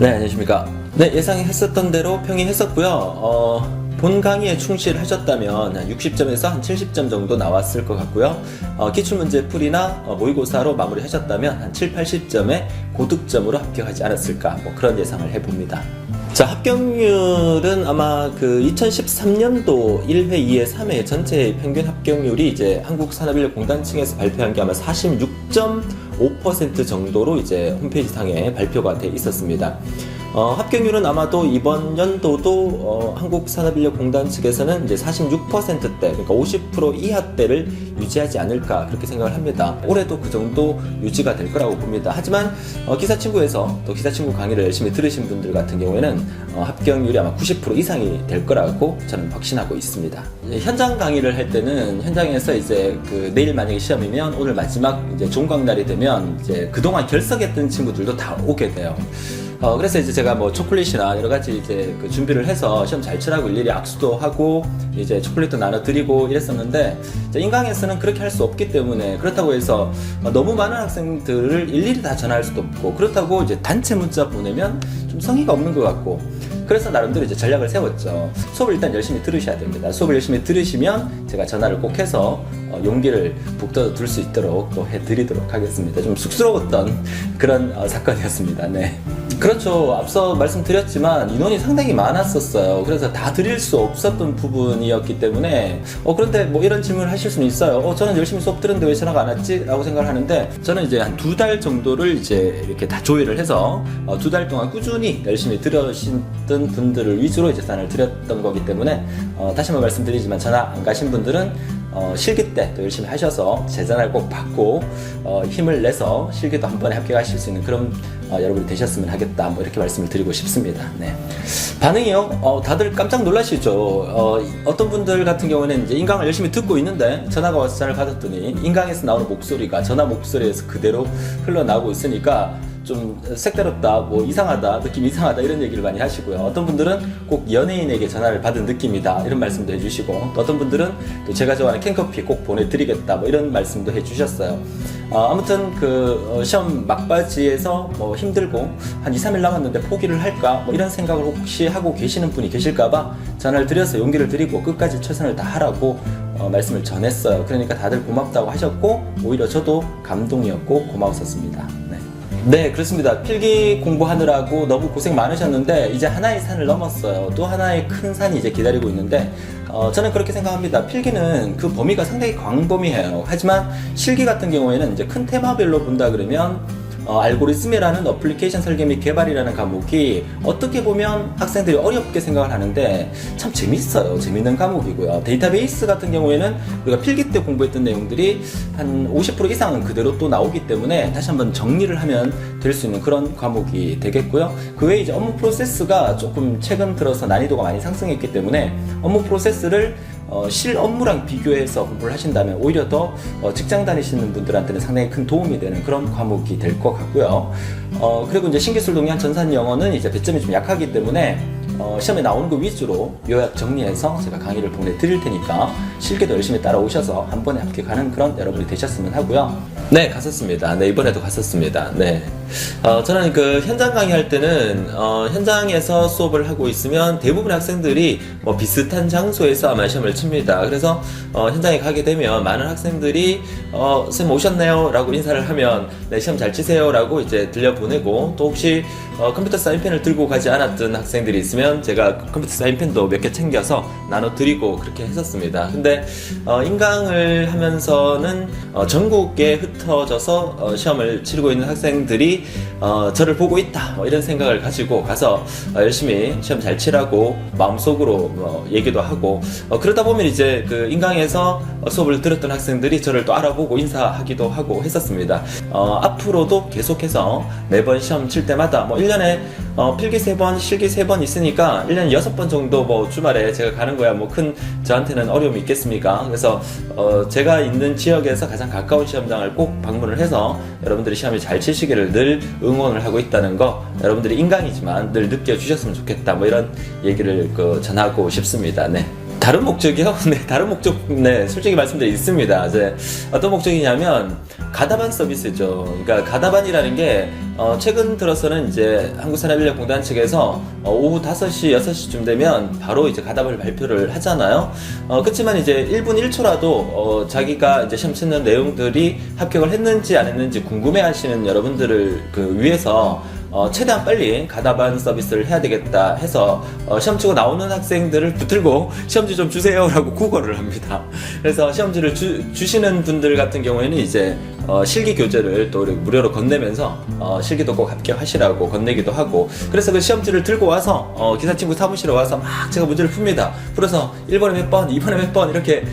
네, 안녕하십니까. 네, 예상했었던 대로 평이했었고요. 본 강의에 충실하셨다면 한 60점에서 한 70점 정도 나왔을 것 같고요. 기출문제 풀이나 모의고사로 마무리하셨다면 한 7, 80점의 고득점으로 합격하지 않았을까, 뭐 그런 예상을 해봅니다. 자, 합격률은 아마 그 2013년도 1회, 2회, 3회 전체 평균 합격률이 이제 한국산업인력공단 측에서 발표한 게 아마 46.5% 정도로 이제 홈페이지 상에 발표가 돼 있었습니다. 합격률은 아마도 이번 연도도 한국산업인력공단 측에서는 이제 46%대, 그러니까 50% 이하대를 유지하지 않을까 그렇게 생각을 합니다. 올해도 그 정도 유지가 될 거라고 봅니다. 하지만 기사친구에서 또 기사친구 강의를 열심히 들으신 분들 같은 경우에는 합격률이 아마 90% 이상이 될 거라고 저는 확신하고 있습니다. 현장 강의를 할 때는 현장에서 이제 그 내일 만약에 시험이면 오늘 마지막 이제 종강날이 되면 이제 그동안 결석했던 친구들도 다 오게 돼요. 그래서 이제 제가 뭐 초콜릿이나 여러 가지 이제 그 준비를 해서 시험 잘 치라고 일일이 악수도 하고 이제 초콜릿도 나눠드리고 이랬었는데, 이제 인강에서는 그렇게 할 수 없기 때문에, 그렇다고 해서 너무 많은 학생들을 일일이 다 전화할 수도 없고, 그렇다고 이제 단체 문자 보내면 좀 성의가 없는 것 같고, 그래서 나름대로 이제 전략을 세웠죠. 수업을 일단 열심히 들으셔야 됩니다. 수업을 열심히 들으시면 제가 전화를 꼭 해서 용기를 북돋워 둘 수 있도록 또 해드리도록 하겠습니다. 좀 쑥스러웠던 그런 사건이었습니다. 네. 그렇죠. 앞서 말씀드렸지만 인원이 상당히 많았었어요. 그래서 다 드릴 수 없었던 부분이었기 때문에 그런데 뭐 이런 질문을 하실 수는 있어요. 저는 열심히 수업 들었는데 왜 전화가 안 왔지? 라고 생각을 하는데, 저는 이제 한 2달 정도를 이제 이렇게 다 조회를 해서 2달 동안 꾸준히 열심히 들으시던 분들을 위주로 이제 전화를 드렸던 거기 때문에 다시 한번 말씀드리지만 전화 안 가신 분들은 실기 때 또 열심히 하셔서 제 전화를 꼭 받고 힘을 내서 실기도 한 번에 합격하실 수 있는 그런 여러분이 되셨으면 하겠다, 뭐 이렇게 말씀을 드리고 싶습니다. 네. 반응이요? 다들 깜짝 놀라시죠? 어떤 분들 같은 경우는 이제 인강을 열심히 듣고 있는데 전화가 와서 전화를 받았더니 인강에서 나오는 목소리가 전화 목소리에서 그대로 흘러나오고 있으니까 좀 색다르다, 뭐 이상하다, 느낌 이상하다, 이런 얘기를 많이 하시고요. 어떤 분들은 꼭 연예인에게 전화를 받은 느낌이다, 이런 말씀도 해주시고, 또 어떤 분들은 또 제가 좋아하는 캔커피 꼭 보내드리겠다, 뭐 이런 말씀도 해주셨어요. 아무튼 그 시험 막바지에서 뭐 힘들고 한 2, 3일 남았는데 포기를 할까, 뭐 이런 생각을 혹시 하고 계시는 분이 계실까봐 전화를 드려서 용기를 드리고 끝까지 최선을 다하라고 말씀을 전했어요. 그러니까 다들 고맙다고 하셨고, 오히려 저도 감동이었고 고마웠었습니다. 네, 그렇습니다. 필기 공부하느라고 너무 고생 많으셨는데 이제 하나의 산을 넘었어요. 또 하나의 큰 산이 이제 기다리고 있는데, 저는 그렇게 생각합니다. 필기는 그 범위가 상당히 광범위해요. 하지만 실기 같은 경우에는 이제 큰 테마별로 본다 그러면 알고리즘이라는 어플리케이션 설계 및 개발이라는 과목이 어떻게 보면 학생들이 어렵게 생각을 하는데 참 재밌어요. 재밌는 과목이고요. 데이터베이스 같은 경우에는 우리가 필기 때 공부했던 내용들이 한 50% 이상은 그대로 또 나오기 때문에 다시 한번 정리를 하면 될 수 있는 그런 과목이 되겠고요. 그 외에 이제 업무 프로세스가 조금 최근 들어서 난이도가 많이 상승했기 때문에 업무 프로세스를 실 업무랑 비교해서 공부를 하신다면 오히려 더 직장 다니시는 분들한테는 상당히 큰 도움이 되는 그런 과목이 될 것 같고요. 그리고 이제 신기술 동양 전산 영어는 이제 배점이 좀 약하기 때문에 시험에 나오는 거 위주로 요약 정리해서 제가 강의를 보내드릴 테니까 실기도 열심히 따라오셔서 한 번에 합격하는 그런 여러분이 되셨으면 하고요. 네, 갔었습니다. 네, 이번에도 갔었습니다. 네. 저는 그 현장 강의할 때는 현장에서 수업을 하고 있으면 대부분의 학생들이 뭐 비슷한 장소에서 아마 시험을 칩니다. 그래서 현장에 가게 되면 많은 학생들이 선생님 오셨네요 라고 인사를 하면 네, 시험 잘 치세요 라고 이제 들려보내고, 또 혹시 컴퓨터 사인펜을 들고 가지 않았던 학생들이 있으면 제가 컴퓨터 사인펜도 몇 개 챙겨서 나눠드리고 그렇게 했었습니다. 근데 인강을 하면서는 전국에 흩어져서 시험을 치르고 있는 학생들이 저를 보고 있다, 뭐 이런 생각을 가지고 가서 열심히 시험 잘 치라고 마음속으로 얘기도 하고, 그러다 보면 이제 그 인강에서 수업을 들었던 학생들이 저를 또 알아보고 인사하기도 하고 했었습니다. 앞으로도 계속해서 매번 시험 칠 때마다 뭐 1년에 필기 3번, 실기 3번 있으니까 1년에 6번 정도 뭐 주말에 제가 가는 거야 뭐 큰 저한테는 어려움이 있겠습니까? 그래서 제가 있는 지역에서 가장 가까운 시험장을 꼭 방문을 해서 여러분들이 시험을 잘 치시기를 늘 응원을 하고 있다는 거, 여러분들이 인강이지만 늘 느껴주셨으면 좋겠다, 뭐 이런 얘기를 전하고 싶습니다. 네. 다른 목적이요? 네, 다른 목적, 네, 솔직히 말씀드리면 있습니다. 이제 어떤 목적이냐면, 가다반 서비스죠. 그러니까 가다반이라는 게 최근 들어서는 이제 한국산업인력공단 측에서 오후 5시, 6시쯤 되면 바로 이제 가답을 발표를 하잖아요. 그렇지만 이제 1분 1초라도 자기가 이제 시험 치는 내용들이 합격을 했는지 안 했는지 궁금해 하시는 여러분들을 위해서 최대한 빨리 가답안 서비스를 해야 되겠다 해서 시험 치고 나오는 학생들을 붙들고 시험지 좀 주세요 라고 구걸을 합니다. 그래서 시험지를 주시는 분들 같은 경우에는 이제 실기 교재를 또 무료로 건네면서 실기도 꼭 합격하시라고 건네기도 하고, 그래서 그 시험지를 들고 와서 기사친구 사무실에 와서 막 제가 문제를 풉니다. 풀어서 1번에 몇 번, 2번에 몇 번 이렇게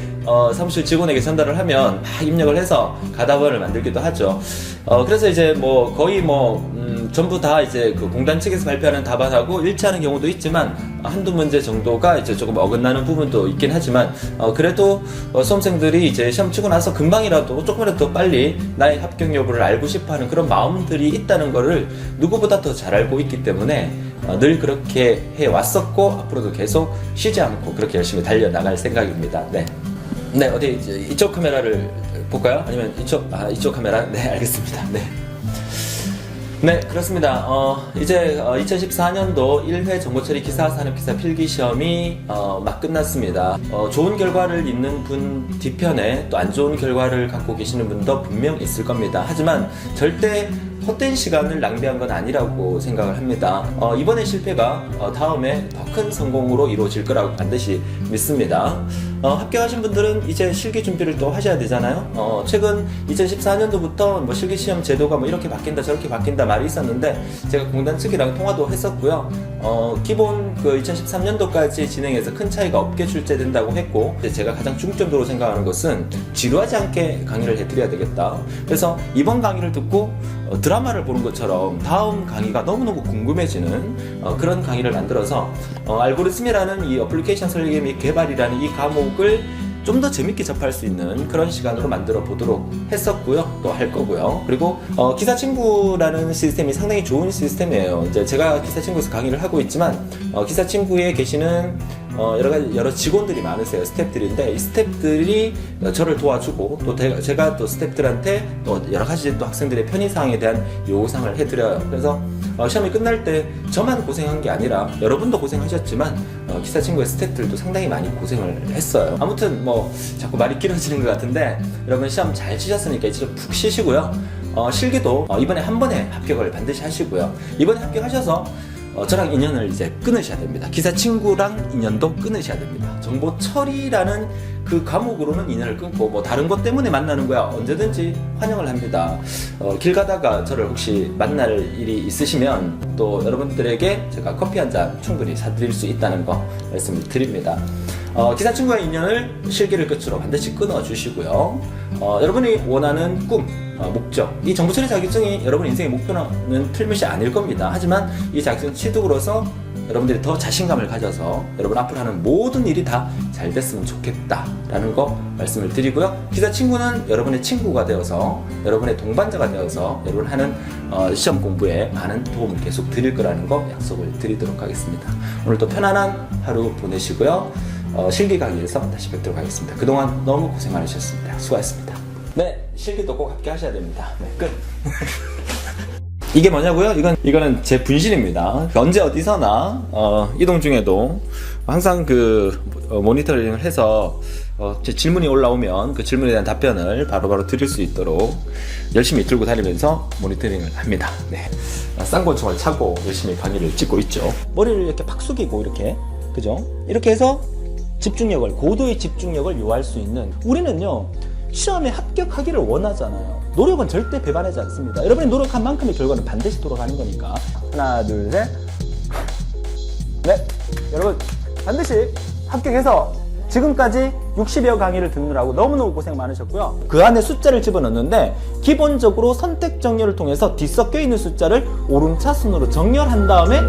사무실 직원에게 전달을 하면 막 입력을 해서 가답안을 만들기도 하죠. 그래서 이제 뭐 거의 전부 다 이제 그 공단 측에서 발표하는 답안하고 일치하는 경우도 있지만 한두 문제 정도가 이제 조금 어긋나는 부분도 있긴 하지만 그래도 수험생들이 이제 시험 치고 나서 금방이라도 조금이라도 빨리 나의 합격 여부를 알고 싶어하는 그런 마음들이 있다는 거를 누구보다 더 잘 알고 있기 때문에 늘 그렇게 해왔었고 앞으로도 계속 쉬지 않고 그렇게 열심히 달려나갈 생각입니다. 네, 어디 이쪽 카메라를 볼까요? 아니면 이쪽 카메라? 네, 알겠습니다. 네, 그렇습니다. 이제 2014년도 1회 정보처리 기사 산업기사 필기시험이 막 끝났습니다. 좋은 결과를 있는 분 뒤편에 또 안 좋은 결과를 갖고 계시는 분도 분명 있을 겁니다. 하지만 절대 헛된 시간을 낭비한 건 아니라고 생각을 합니다. 이번의 실패가 다음에 더 큰 성공으로 이루어질 거라고 반드시 믿습니다. 합격하신 분들은 이제 실기 준비를 또 하셔야 되잖아요. 최근 2014년도부터 뭐 실기 시험 제도가 뭐 이렇게 바뀐다 저렇게 바뀐다 말이 있었는데 제가 공단 측이랑 통화도 했었고요. 기본 그 2013년도까지 진행해서 큰 차이가 없게 출제된다고 했고, 제가 가장 중점적으로 생각하는 것은 지루하지 않게 강의를 해드려야 되겠다. 그래서 이번 강의를 듣고 드라마를 보는 것처럼 다음 강의가 너무너무 궁금해지는 그런 강의를 만들어서 알고리즘이라는 이 어플리케이션 설계 및 개발이라는 이 과목을 좀 더 재밌게 접할 수 있는 그런 시간으로 만들어 보도록 했었고요. 또 할 거고요. 그리고 기사친구라는 시스템이 상당히 좋은 시스템이에요. 이제 제가 기사친구에서 강의를 하고 있지만 기사친구에 계시는 여러 직원들이 많으세요. 스태프들인데 이 스태프들이 저를 도와주고 또 제가 또 스태프들한테 또 여러 가지 또 학생들의 편의사항에 대한 요구사항을 해드려요. 그래서 시험이 끝날 때 저만 고생한 게 아니라 여러분도 고생하셨지만 기사친구의 스태프들도 상당히 많이 고생을 했어요. 아무튼 뭐 자꾸 말이 길어지는 것 같은데 여러분 시험 잘 치셨으니까 이제 푹 쉬시고요. 실기도 이번에 한 번에 합격을 반드시 하시고요. 이번에 합격하셔서 저랑 인연을 이제 끊으셔야 됩니다. 기사친구랑 인연도 끊으셔야 됩니다. 정보 처리라는 그 과목으로는 인연을 끊고 뭐 다른 것 때문에 만나는 거야 언제든지 환영을 합니다. 길 가다가 저를 혹시 만날 일이 있으시면 또 여러분들에게 제가 커피 한 잔 충분히 사드릴 수 있다는 거 말씀을 드립니다. 기사친구의 인연을 실기를 끝으로 반드시 끊어주시고요. 여러분이 원하는 꿈, 목적, 이 정보처리 자격증이 여러분 인생의 목표는 틀림없이 아닐 겁니다. 하지만 이 자격증 취득으로서 여러분들이 더 자신감을 가져서 여러분 앞으로 하는 모든 일이 다 잘 됐으면 좋겠다라는 거 말씀을 드리고요. 기사친구는 여러분의 친구가 되어서 여러분의 동반자가 되어서 여러분 하는 시험 공부에 많은 도움을 계속 드릴 거라는 거 약속을 드리도록 하겠습니다. 오늘도 편안한 하루 보내시고요. 실기 강의에서 다시 뵙도록 하겠습니다. 그동안 너무 고생 많으셨습니다. 수고하셨습니다. 네, 실기도 꼭 합격하셔야 됩니다. 네, 끝. 이게 뭐냐고요? 이거는 제 분신입니다. 언제 어디서나 이동 중에도 항상 모니터링을 해서 제 질문이 올라오면 그 질문에 대한 답변을 바로바로 드릴 수 있도록 열심히 들고 다니면서 모니터링을 합니다. 네, 쌍권총을 차고 열심히 강의를 찍고 있죠. 머리를 이렇게 팍 숙이고 이렇게, 그죠? 이렇게 해서 고도의 집중력을 요할 수 있는, 우리는요 시험에 합격하기를 원하잖아요. 노력은 절대 배반하지 않습니다. 여러분이 노력한 만큼의 결과는 반드시 돌아가는 거니까. 하나, 둘, 셋. 네, 여러분 반드시 합격해서 지금까지 60여 강의를 듣느라고 너무너무 고생 많으셨고요. 그 안에 숫자를 집어넣는데 기본적으로 선택 정렬을 통해서 뒤섞여 있는 숫자를 오름차순으로 정렬한 다음에